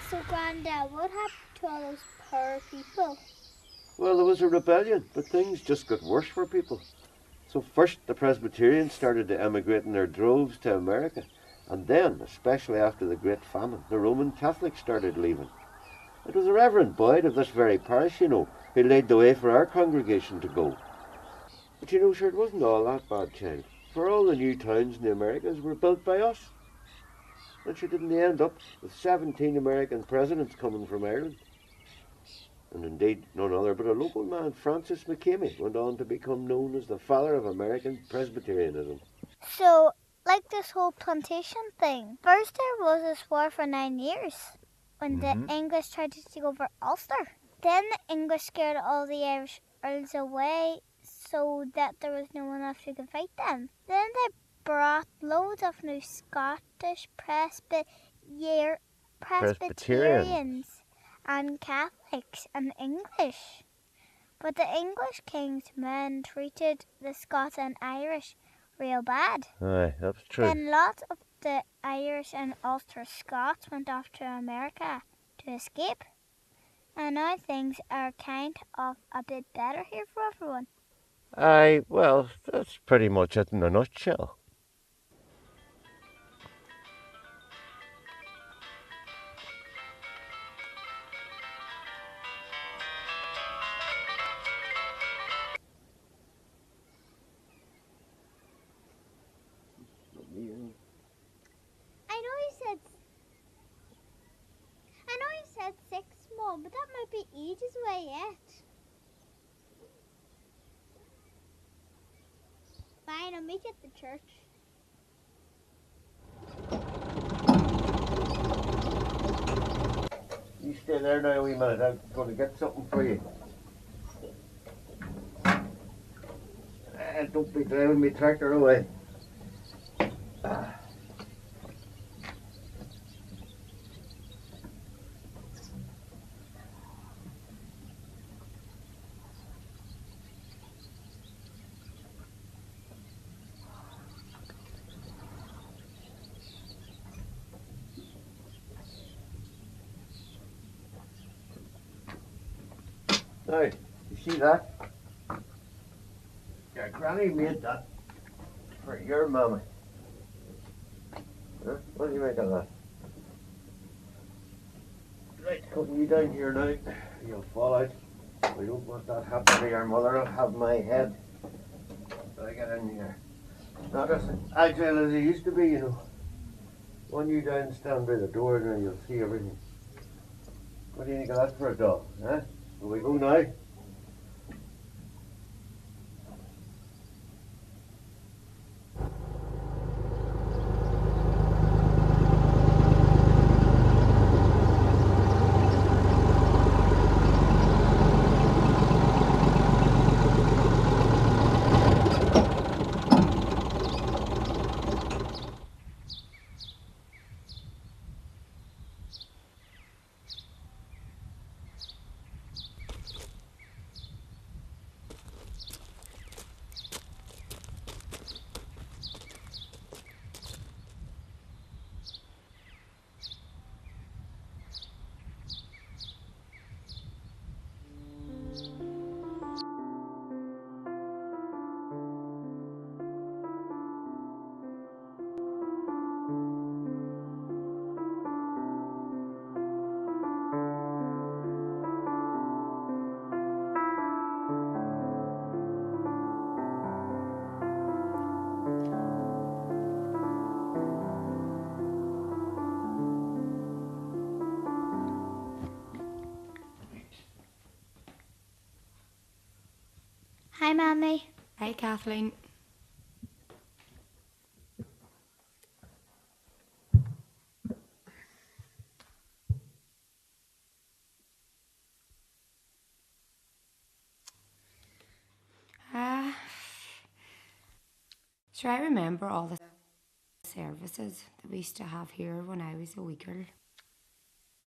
So, Grandad, what happened to all those poor people? Well, there was a rebellion, but things just got worse for people. So first the Presbyterians started to emigrate in their droves to America, and then, especially after the Great Famine, the Roman Catholics started leaving. It was the Reverend Boyd of this very parish, who laid the way for our congregation to go. But sure, it wasn't all that bad, child, for all the new towns in the Americas were built by us. And she didn't end up with 17 American presidents coming from Ireland. And indeed, none other but a local man, Francis McCamey, went on to become known as the father of American Presbyterianism. So, like this whole plantation thing, first there was this war for 9 years when the English tried to take over Ulster. Then the English scared all the Irish earls away so that there was no one left who could fight them. Then they brought loads of new Scottish Presbyterians and Catholics and English. But the English king's men treated the Scots and Irish real bad. Aye, that's true. Then lots of the Irish and Ulster Scots went off to America to escape. And now things are kind of a bit better here for everyone. Aye, well, that's pretty much it in a nutshell. I know you said 6, Mum, but that might be ages away yet. Fine, I'll meet you at the church. You stay there now a wee minute, I'm going to get something for you. Don't be driving me tractor away. Now, you see that? Your granny made that for your mammy. Huh? What do you make of that? Right, cutting you down here now. You'll fall out. We don't want that happening to your mother. I'll have my head. But I get in here. Not as agile as he used to be, When you down, stand by the door, and you'll see everything. What do you think of that for a dog, huh? Will we go now? Hi, Mammy. Hi, Kathleen. So I remember all the services that we used to have here when I was a wee girl.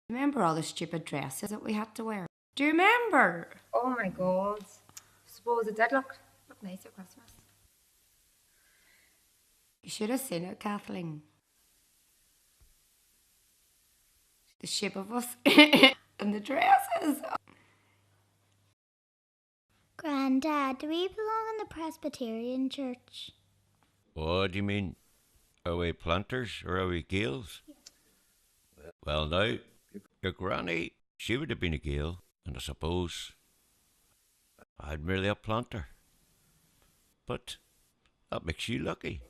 Remember all the stupid dresses that we had to wear? Do you remember? Oh my God. I suppose it did look nice at Christmas. You should have seen it, Kathleen. the shape of us and the dresses. Grandad, do we belong in the Presbyterian church? What do you mean? Are we planters or are we Gaels? Well, now, your granny, she would have been a Gael, and I suppose I'm merely a planter. But that makes you lucky,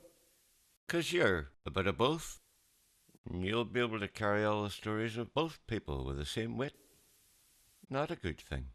'cause you're a bit of both. And you'll be able to carry all the stories of both people with the same wit. Not a good thing.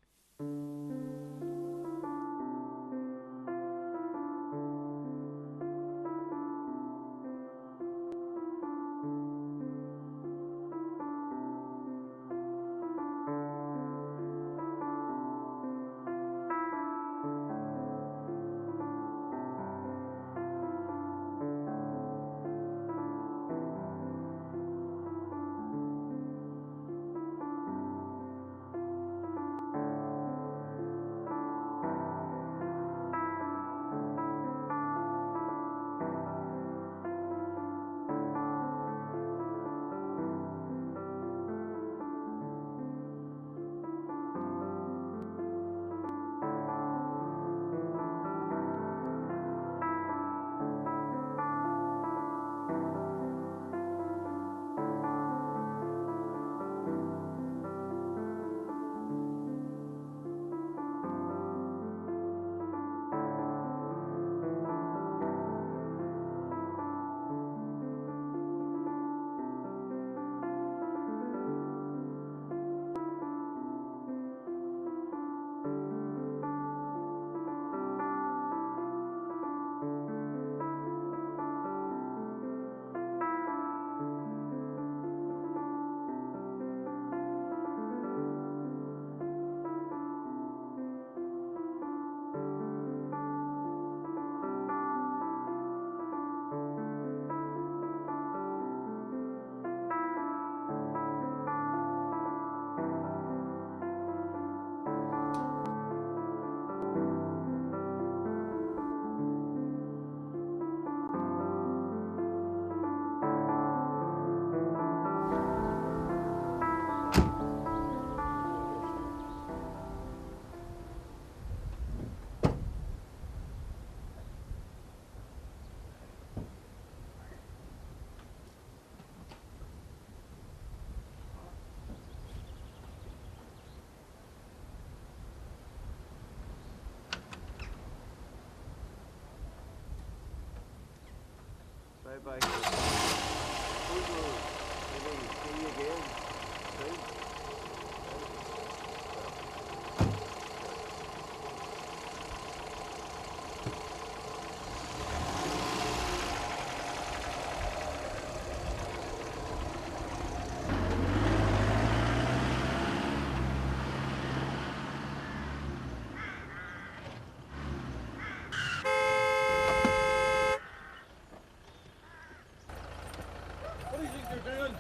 Bye-bye. See you again. Soon.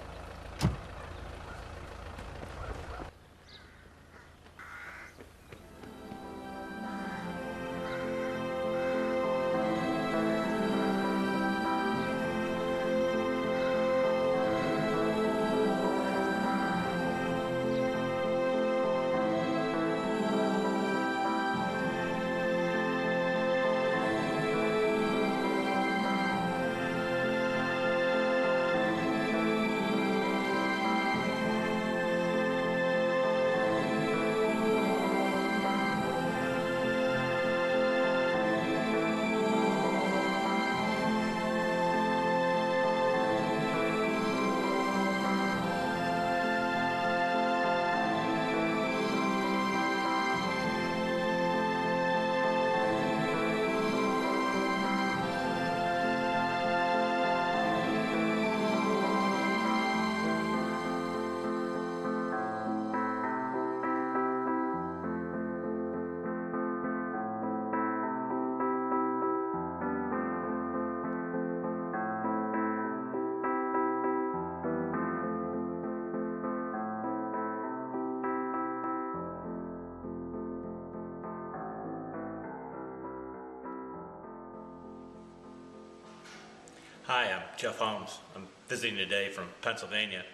Hi, I'm Jeff Holmes. I'm visiting today from Pennsylvania.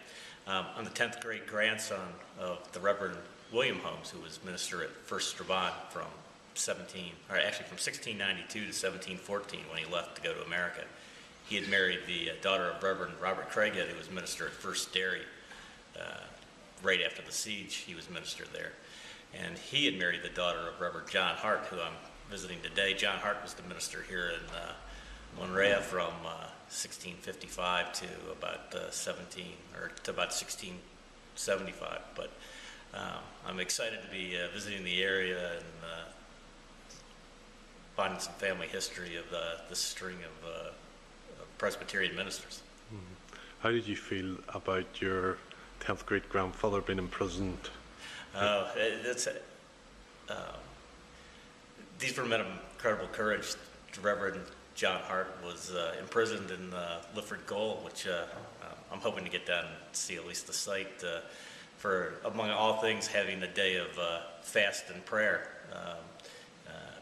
I'm the 10th great grandson of the Reverend William Holmes, who was minister at First Strabane from 1692 to 1714 when he left to go to America. He had married the daughter of Reverend Robert Craighead, who was minister at First Derry. Right after the siege, he was minister there. And he had married the daughter of Reverend John Hart, who I'm visiting today. John Hart was the minister here in Monrea from 1655 to about 1675. But I'm excited to be visiting the area and finding some family history of this string of Presbyterian ministers. How did you feel about your 10th great grandfather being imprisoned? These were men of incredible courage. Reverend John Hart was imprisoned in Lifford Gaol, which I'm hoping to get down and see at least the site for, among all things, having a day of fast and prayer.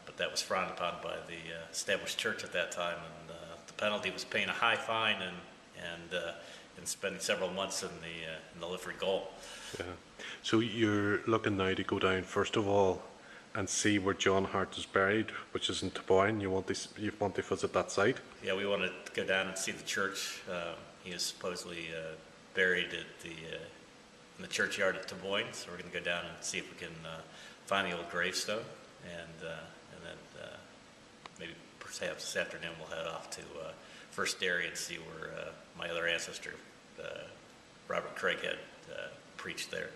But that was frowned upon by the established church at that time, and the penalty was paying a high fine and spending several months in the Lifford Gaol. Yeah. So you're looking now to go down first of all and see where John Hart is buried, which is in Taboyne. You want to visit that site? Yeah, we want to go down and see the church. He is supposedly buried at in the churchyard at Taboyne, so we're going to go down and see if we can find the old gravestone, and then maybe perhaps this afternoon we'll head off to First Derry and see where my other ancestor, Robert Craighead, preached there.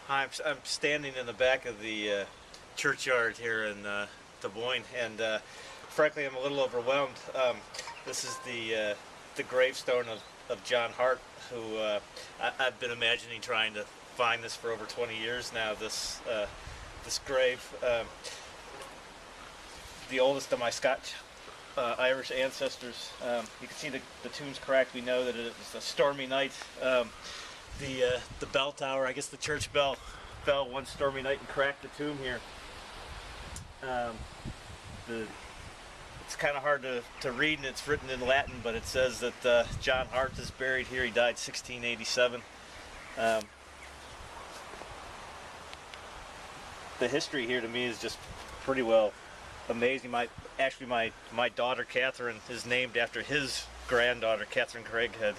I'm standing in the back of the churchyard here in Taboyne, and frankly, I'm a little overwhelmed. This is the gravestone of John Hart, who I've been imagining trying to find this for over 20 years now. This grave, the oldest of my Scotch Irish ancestors. You can see the tomb's cracked. We know that it was a stormy night. The bell tower, I guess the church bell, fell one stormy night and cracked the tomb here. It's kind of hard to read, and it's written in Latin, but it says that John Hart is buried here. He died 1687. The history here to me is just pretty well amazing. My daughter Catherine is named after his granddaughter Catherine Craighead,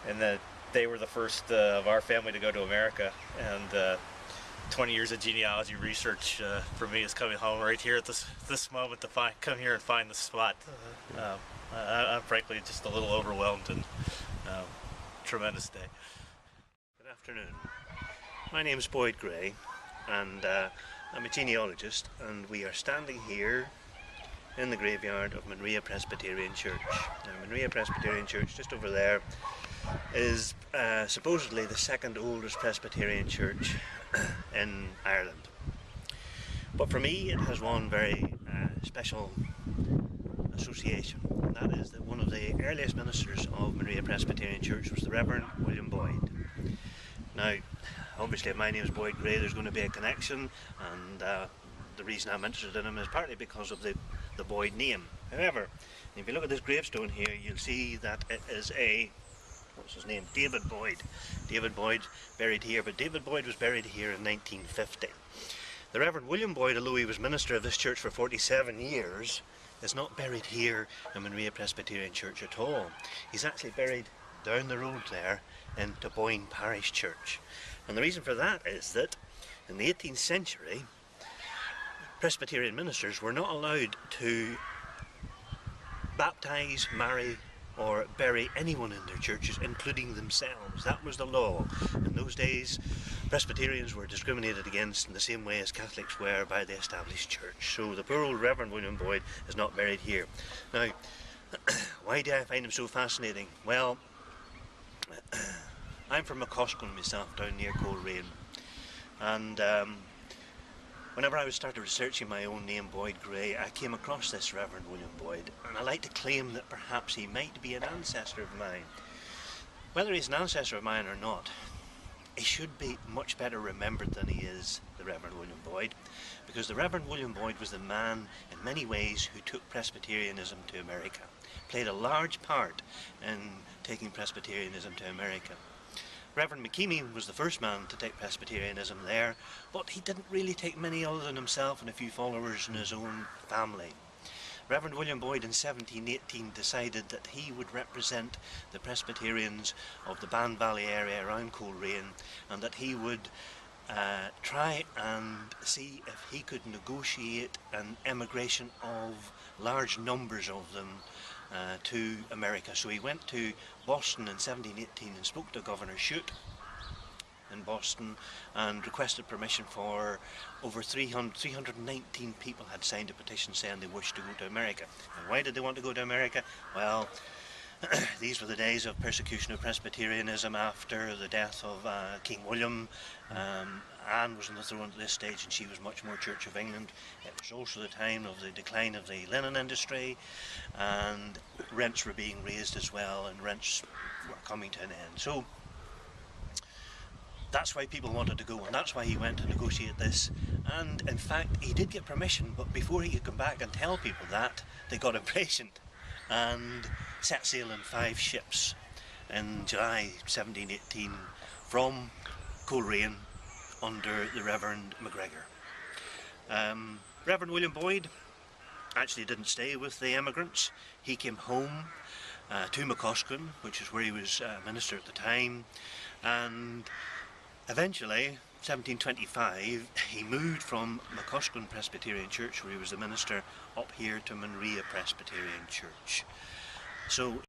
and that they were the first of our family to go to America. And 20 years of genealogy research for me is coming home right here at this moment to come here and find the spot. I'm frankly just a little overwhelmed, and tremendous day. Good afternoon. My name is Boyd Gray, and I'm a genealogist, and we are standing here in the graveyard of Monrea Presbyterian Church. Now, Monrea Presbyterian Church, just over there, is supposedly the second oldest Presbyterian church in Ireland. But for me, it has one very special association, and that is that one of the earliest ministers of Monrea Presbyterian Church was the Reverend William Boyd. Now, obviously, if my name is Boyd Gray, there's going to be a connection, and the reason I'm interested in him is partly because of the Boyd name. However, if you look at this gravestone here, you'll see that it is what's his name? David Boyd. David Boyd buried here, but David Boyd was buried here in 1950. The Reverend William Boyd, although he was minister of this church for 47 years, is not buried here in Monrea Presbyterian Church at all. He's actually buried down the road there in Taboyne Parish Church. And the reason for that is that in the 18th century, Presbyterian ministers were not allowed to baptise, marry, or bury anyone in their churches, including themselves. That was the law. In those days, Presbyterians were discriminated against in the same way as Catholics were by the established church. So the poor old Reverend William Boyd is not buried here. Now, why do I find him so fascinating? Well, I'm from McCoscoil myself, down near Coleraine, and whenever I started researching my own name, Boyd Gray, I came across this Reverend William Boyd, and I like to claim that perhaps he might be an ancestor of mine. Whether he's an ancestor of mine or not, he should be much better remembered than he is, the Reverend William Boyd, because the Reverend William Boyd was the man in many ways who took Presbyterianism to America, played a large part in taking Presbyterianism to America. Reverend McKeamy was the first man to take Presbyterianism there, but he didn't really take many other than himself and a few followers in his own family. Reverend William Boyd in 1718 decided that he would represent the Presbyterians of the Ban Valley area around Coleraine, and that he would try and see if he could negotiate an emigration of large numbers of them to America. So he went to Boston in 1718 and spoke to Governor Shute in Boston and requested permission for over 319 people had signed a petition saying they wished to go to America. And why did they want to go to America? Well, these were the days of persecution of Presbyterianism after the death of King William. Anne was on the throne at this stage and she was much more Church of England. It was also the time of the decline of the linen industry, and rents were being raised as well, and rents were coming to an end. So that's why people wanted to go, and that's why he went to negotiate this. And in fact he did get permission, but before he could come back and tell people that, they got impatient and set sail in 5 ships in July 1718 from Coleraine under the Reverend MacGregor. Reverend William Boyd actually didn't stay with the emigrants. He came home to McCuskern, which is where he was minister at the time, and eventually 1725 he moved from McCuskern Presbyterian Church, where he was the minister, up here to Monrea Presbyterian Church. So